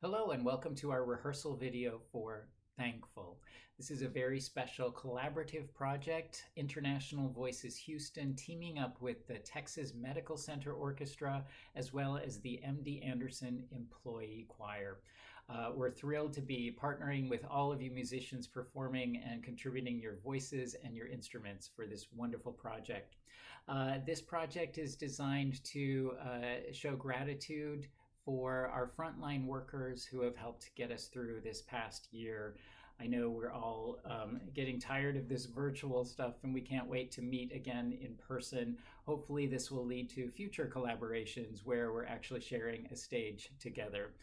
Hello and welcome to our rehearsal video for Thankful. This is a very special collaborative project, International Voices Houston teaming up with the Texas Medical Center Orchestra as well as the MD Anderson Employee Choir. We're thrilled to be partnering with all of you musicians performing and contributing your voices and your instruments for this wonderful project. This project is designed to show gratitude for our frontline workers who have helped get us through this past year. I know we're all getting tired of this virtual stuff and we can't wait to meet again in person. Hopefully this will lead to future collaborations where we're actually sharing a stage together.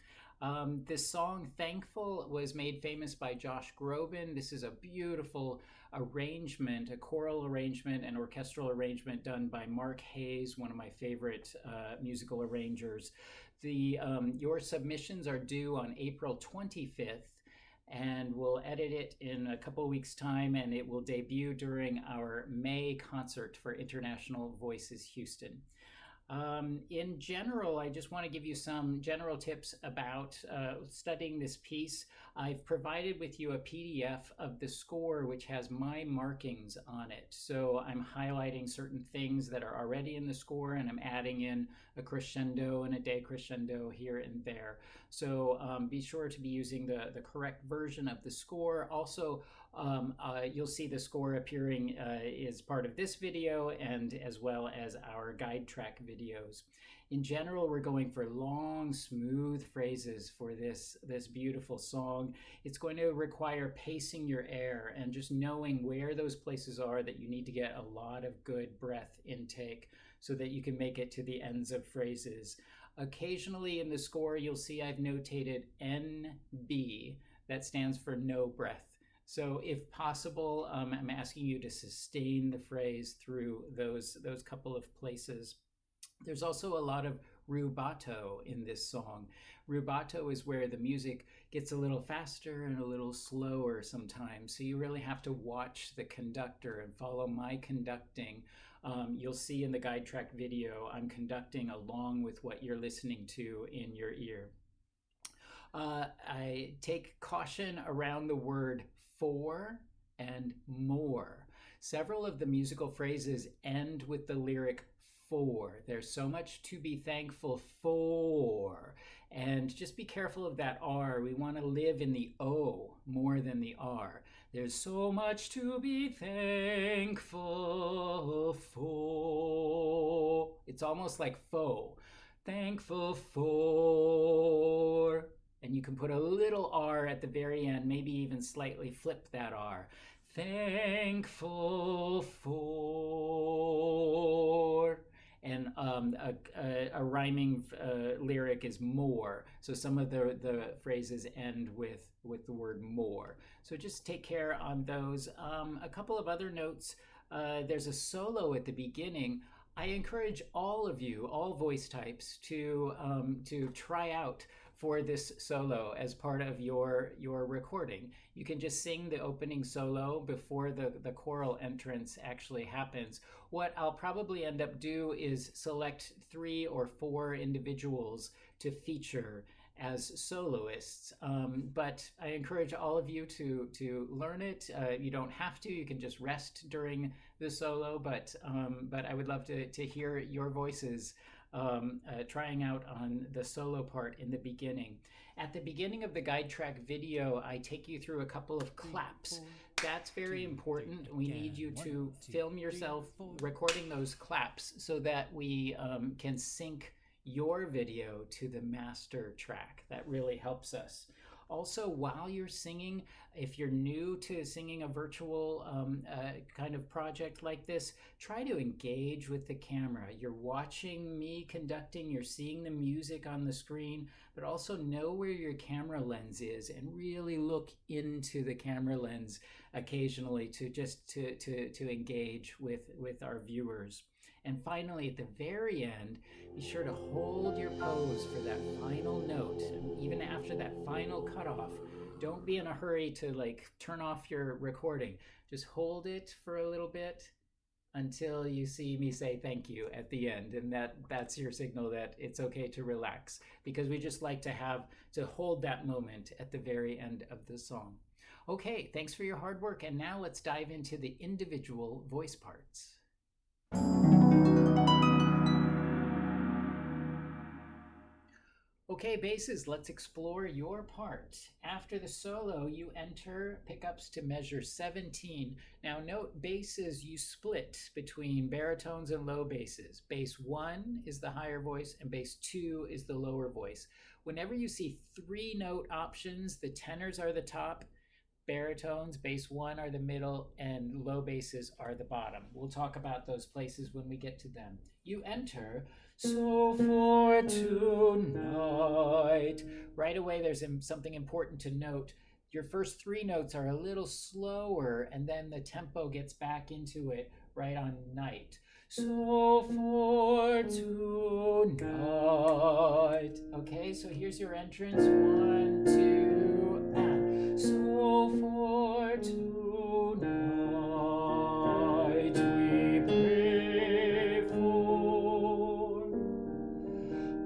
This song, Thankful, was made famous by Josh Groban. This is a beautiful arrangement, a choral arrangement and orchestral arrangement done by Mark Hayes, one of my favorite musical arrangers. Your submissions are due on April 25th, and we'll edit it in a couple of weeks' time, and it will debut during our May concert for International Voices Houston. In general, I just want to give you some general tips about studying this piece. I've provided with you a PDF of the score which has my markings on it. So I'm highlighting certain things that are already in the score and I'm adding in a crescendo and a decrescendo here and there. So be sure to be using the correct version of the score. Also, you'll see the score appearing as part of this video and as well as our guide track videos. In general, we're going for long, smooth phrases for this beautiful song. It's going to require pacing your air and just knowing where those places are that you need to get a lot of good breath intake so that you can make it to the ends of phrases. Occasionally in the score, you'll see I've notated NB. That stands for no breath. So if possible, I'm asking you to sustain the phrase through those couple of places. There's also a lot of rubato in this song. Rubato is where the music gets a little faster and a little slower sometimes. So you really have to watch the conductor and follow my conducting. You'll see in the guide track video, I'm conducting along with what you're listening to in your ear. I take caution around the word for and more. Several of the musical phrases end with the lyric for. There's so much to be thankful for. And just be careful of that R. We want to live in the O more than the R. There's so much to be thankful for. It's almost like faux. Thankful for. And you can put a little R at the very end, maybe even slightly flip that R. Thankful for. And a rhyming lyric is more. So some of the phrases end with the word more. So just take care on those. A couple of other notes. There's a solo at the beginning. I encourage all of you, all voice types, to try out for this solo as part of your recording. You can just sing the opening solo before the choral entrance actually happens. What I'll probably end up do is select 3 or 4 individuals to feature as soloists, but I encourage all of you to learn it. You don't have to. You can just rest during the solo, but I would love to hear your voices trying out on the solo part in the beginning. At the beginning of the guide track video, I take you through a couple of claps. That's very important. We need you to film yourself recording those claps so that we can sync your video to the master track. That really helps us. Also, while you're singing, if you're new to singing a virtual kind of project like this, try to engage with the camera. You're watching me conducting, you're seeing the music on the screen, but also know where your camera lens is and really look into the camera lens occasionally to engage with our viewers. And finally, at the very end, be sure to hold your pose for that final note. And even after that final cutoff, don't be in a hurry to turn off your recording. Just hold it for a little bit until you see me say thank you at the end, and that's your signal that it's okay to relax, because we just like to hold that moment at the very end of the song. Okay, thanks for your hard work, and now let's dive into the individual voice parts. Okay, basses, let's explore your part. After the solo, you enter pickups to measure 17. Now note, basses, you split between baritones and low basses. Bass 1 is the higher voice and bass 2 is the lower voice. Whenever you see 3-note options, the tenors are the top, baritones, bass 1 are the middle, and low basses are the bottom. We'll talk about those places when we get to them. You enter so for tonight. Right away, there's something important to note. Your first 3 notes are a little slower, and then the tempo gets back into it right on night. So for tonight. Okay, so here's your entrance. 1, 2, and so for tonight we pray for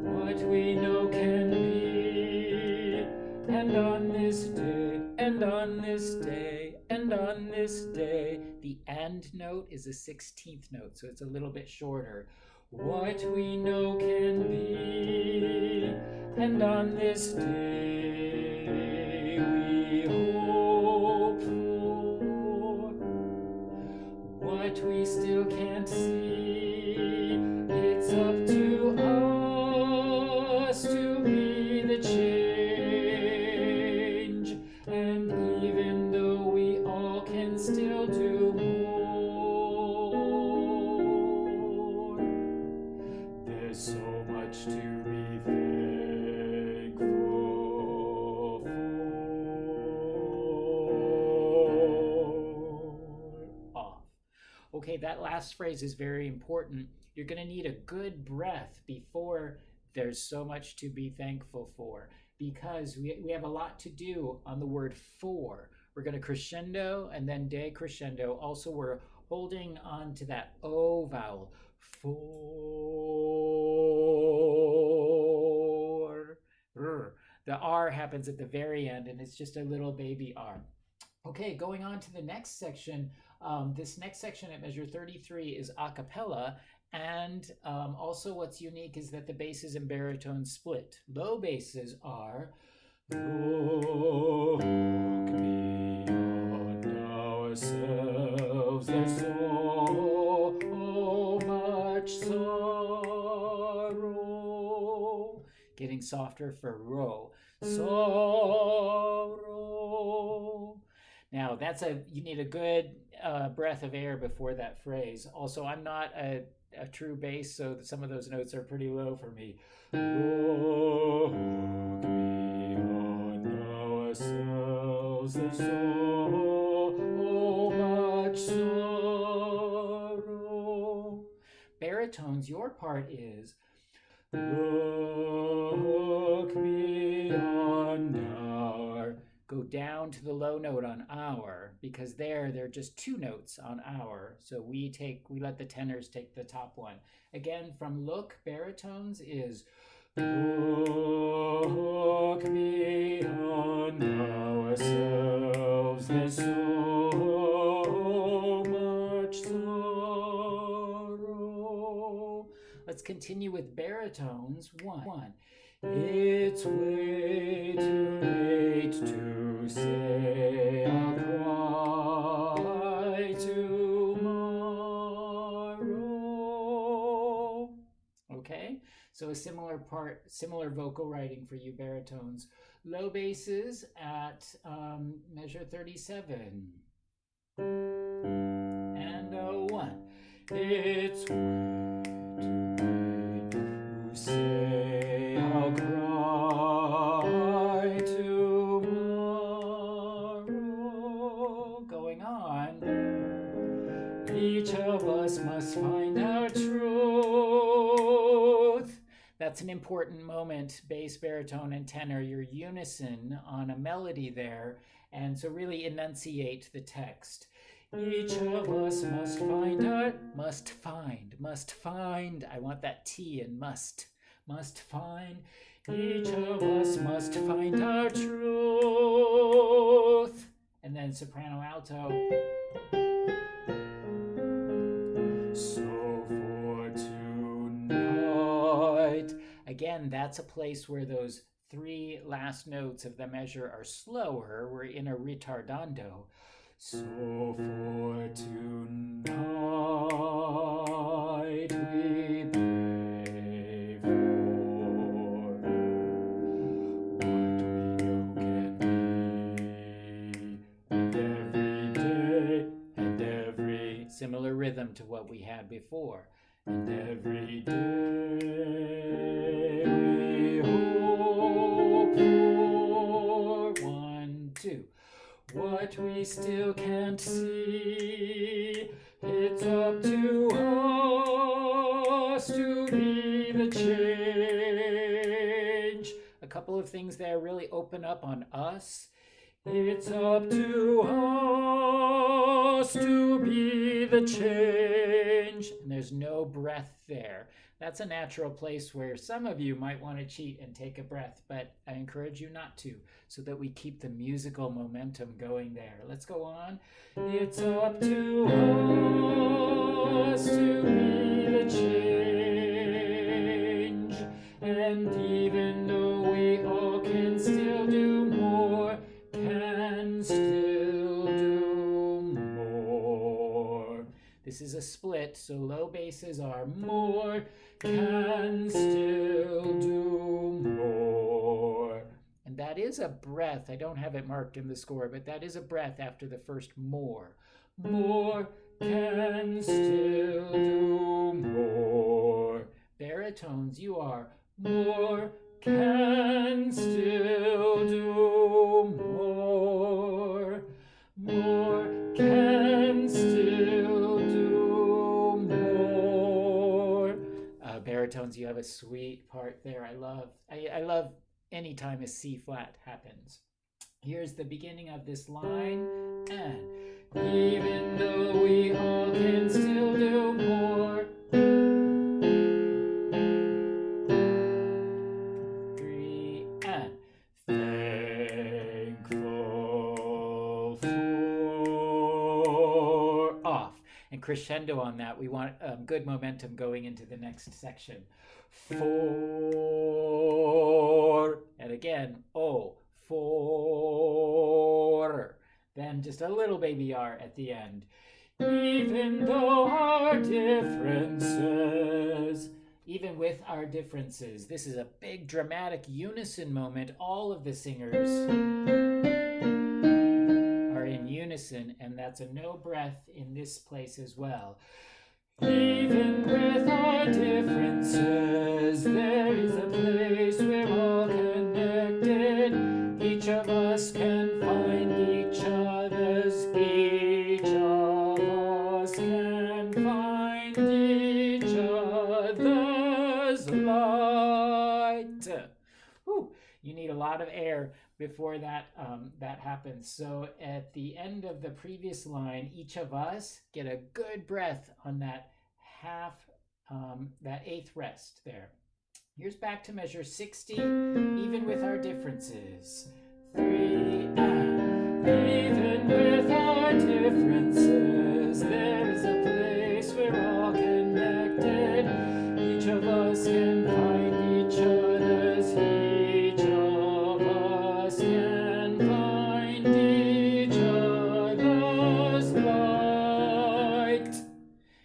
what we know can be, and on this day, and on this day, and on this day. The and note is a 16th note, so it's a little bit shorter. What we know can be, and on this day we hope for what we still can't see. It's up to us to be the change, and even though we all can still do more, there's so much to be thankful for. Off. Okay, that last phrase is very important. You're going to need a good breath before there's so much to be thankful for, because we have a lot to do on the word for. We're going to crescendo and then decrescendo. Also, we're holding on to that O vowel. For. The R happens at the very end, and it's just a little baby R. Okay, going on to the next section. This next section at measure 33 is a cappella, and also what's unique is that the basses and baritones split. Low basses are look beyond ourselves, there's so much sorrow. Getting softer for ro. Sorrow. Now you need a good breath of air before that phrase. Also, I'm not a true bass, so some of those notes are pretty low for me. Look beyond ourselves, there's so much sorrow. Baritones, your part is look beyond our. Go down to the low note on our, because they're just 2 notes on our. So we let the tenors take the top one. Again, from look, baritones is look beyond ourselves, there's so much sorrow. Let's continue with baritones. 1. It's way too late to say I'll cry tomorrow. Okay, so a similar vocal writing for you baritones. Low basses at measure 37. And 1. It's way too late to say I'll cry tomorrow. Going on. Each of us must find our truth. That's an important moment, bass, baritone, and tenor. You're unison on a melody there, and so really enunciate the text. Each of us must find our, must find. I want that T in must find. Each of us must find our truth. And then soprano alto. So for tonight. Again, that's a place where those three last notes of the measure are slower. We're in a ritardando. So for tonight we pray for what we know can be, and every day and every similar rhythm to what we had before. And every day we hope for 1, 2. What we still can't see, it's up to us to be the change. A couple of things there really open up on us. It's up to us to be the change. And there's no breath there. That's a natural place where some of you might want to cheat and take a breath, but I encourage you not to, so that we keep the musical momentum going there. Let's go on. It's up to us to be the change. And even though we all can still do more, can still do more. This is a split, so low basses are more, can still do more. And that is a breath. I don't have it marked in the score, but that is a breath after the first more. More, can still do more. Baritones, you are more, can still do more. More, can still do more. Baritones, you have a sweet part there. I love any time a C flat happens. Here's the beginning of this line, and even though we all can still do more. 3 and thankful for off. And crescendo on that. We want good momentum going into the next section. For, and again, oh, for. Then just a little baby R at the end. Even though our differences, even with our differences, this is a big dramatic unison moment. All of the singers are in unison, and that's a no breath in this place as well. Even with our differences, there is a place we're all connected. Each of us can find each other's. Each of us can find each other's light. Whew. You need a lot of air before that happens. So at the end of the previous line, each of us get a good breath on that half, that eighth rest there. Here's back to measure 60, even with our differences. 3 and even with our differences, there is a place we're all connected. Each of us can find each other's. Each of us can find each other's light.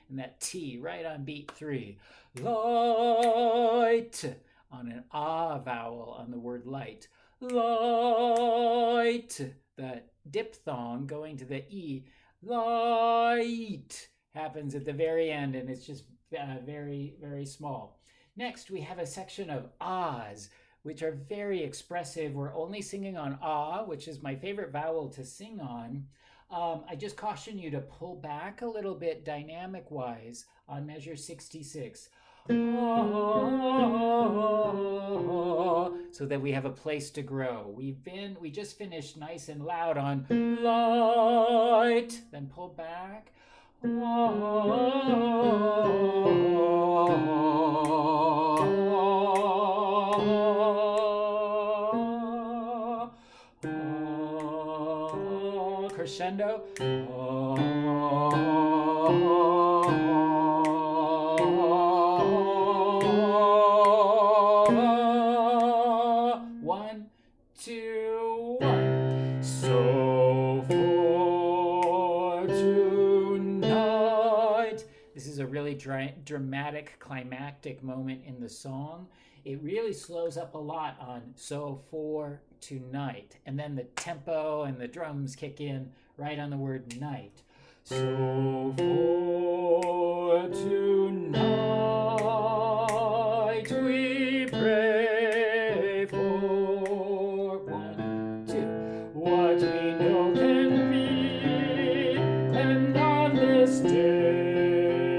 And that T right on beat 3. Light on an ah vowel on the word light. Light. The diphthong going to the E. Light happens at the very end, and it's just very, very small. Next, we have a section of ahs, which are very expressive. We're only singing on ah, which is my favorite vowel to sing on. I just caution you to pull back a little bit dynamic-wise on measure 66. so that we have a place to grow. We just finished nice and loud on light, then pull back. Crescendo. One, two, one. So for tonight. This is a really dramatic, climactic moment in the song. It really slows up a lot on so for tonight. And then the tempo and the drums kick in right on the word night. So for tonight we pray for 1, 2, what we know can be, and on this day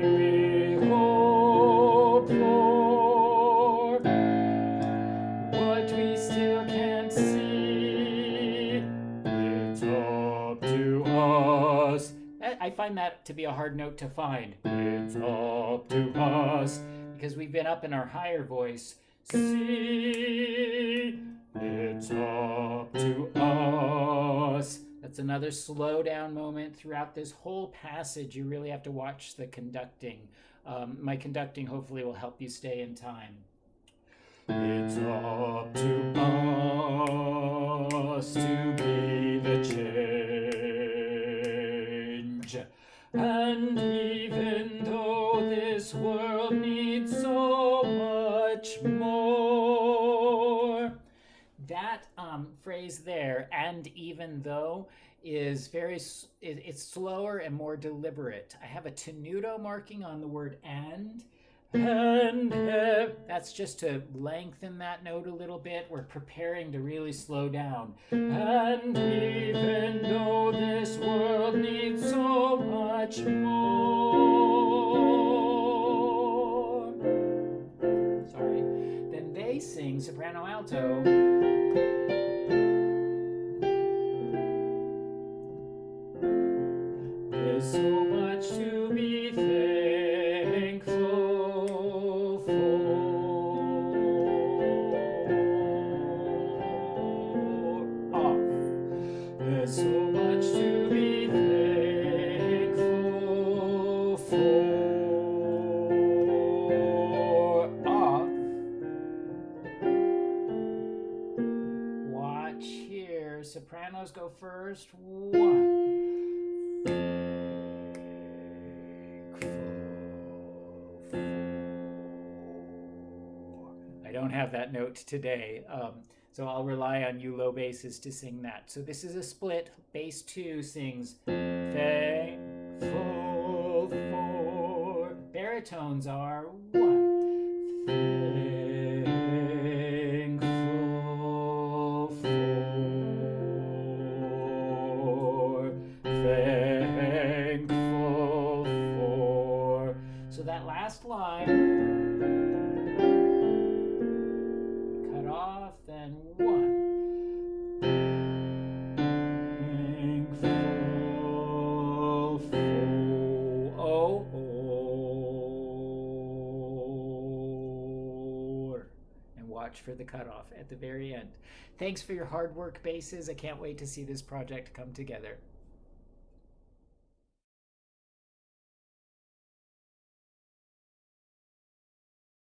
we hope for what we still can't see. It's up to us. I find that to be a hard note to find. It's up to us, because we've been up in our higher voice. See, it's up to us. That's another slow down moment throughout this whole passage. You really have to watch the conducting. My conducting hopefully will help you stay in time. It's up to us to be the change. And even though this world needs so much more, that phrase there, and even though, is it's slower and more deliberate. I have a tenuto marking on the word and that's just to lengthen that note a little bit. We're preparing to really slow down. And even though this world needs so much more. Sorry. Then they sing soprano alto. There's so much to be thankful for. Off. There's so much to be thankful for. Off. Watch here. Sopranos go first. 1. I don't have that note today, so I'll rely on you low basses to sing that. So this is a split. Bass 2 sings thankful for. Baritones are 1. Thankful for. Thankful for. So that last line, cut off, then 1. Thankful for. And watch for the cutoff at the very end. Thanks for your hard work, basses. I can't wait to see this project come together.